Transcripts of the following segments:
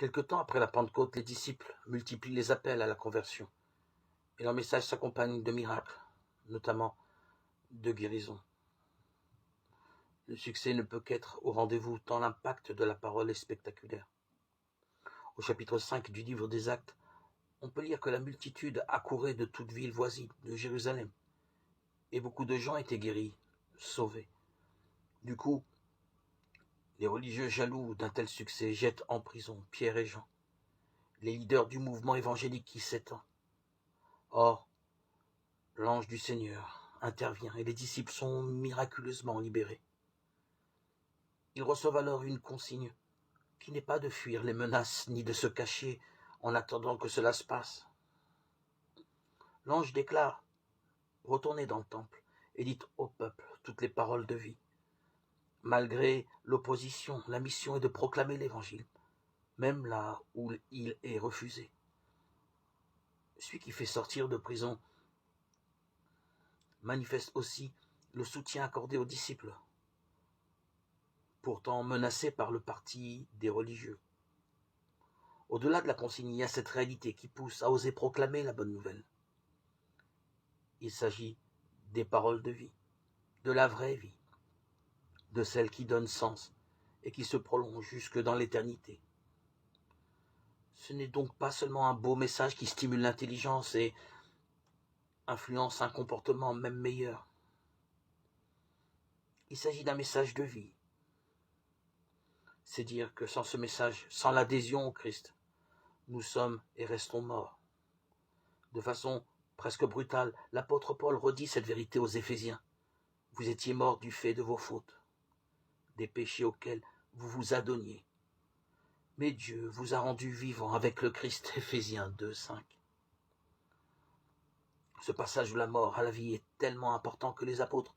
Quelque temps après la Pentecôte, les disciples multiplient les appels à la conversion, et leur message s'accompagne de miracles, notamment de guérison. Le succès ne peut qu'être au rendez-vous, tant l'impact de la parole est spectaculaire. Au chapitre 5 du livre des Actes, on peut lire que la multitude accourait de toute ville voisine de Jérusalem, et beaucoup de gens étaient guéris, sauvés. Du coup, les religieux jaloux d'un tel succès jettent en prison Pierre et Jean, les leaders du mouvement évangélique qui s'étend. Or, l'ange du Seigneur intervient et les disciples sont miraculeusement libérés. Ils reçoivent alors une consigne qui n'est pas de fuir les menaces ni de se cacher en attendant que cela se passe. L'ange déclare « Retournez dans le temple et dites au peuple toutes les paroles de vie. » Malgré l'opposition, la mission est de proclamer l'évangile, même là où il est refusé. Celui qui fait sortir de prison manifeste aussi le soutien accordé aux disciples, pourtant menacés par le parti des religieux. Au-delà de la consigne, il y a cette réalité qui pousse à oser proclamer la bonne nouvelle. Il s'agit des paroles de vie, de la vraie vie, de celle qui donne sens et qui se prolonge jusque dans l'éternité. Ce n'est donc pas seulement un beau message qui stimule l'intelligence et influence un comportement même meilleur. Il s'agit d'un message de vie. C'est dire que sans ce message, sans l'adhésion au Christ, nous sommes et restons morts. De façon presque brutale, l'apôtre Paul redit cette vérité aux Éphésiens. Vous étiez morts du fait de vos fautes, des péchés auxquels vous vous adonniez. Mais Dieu vous a rendus vivants avec le Christ. Éphésiens 2, 5. Ce passage de la mort à la vie est tellement important que les apôtres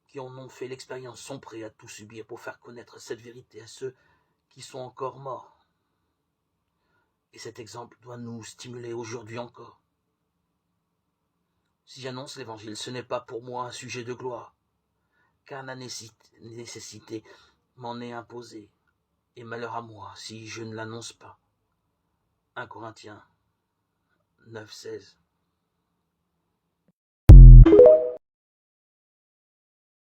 qui en ont fait l'expérience sont prêts à tout subir pour faire connaître cette vérité à ceux qui sont encore morts. Et cet exemple doit nous stimuler aujourd'hui encore. Si j'annonce l'évangile, ce n'est pas pour moi un sujet de gloire, car la nécessité m'en est imposée, et malheur à moi si je ne l'annonce pas. 1 Corinthiens 9, 16.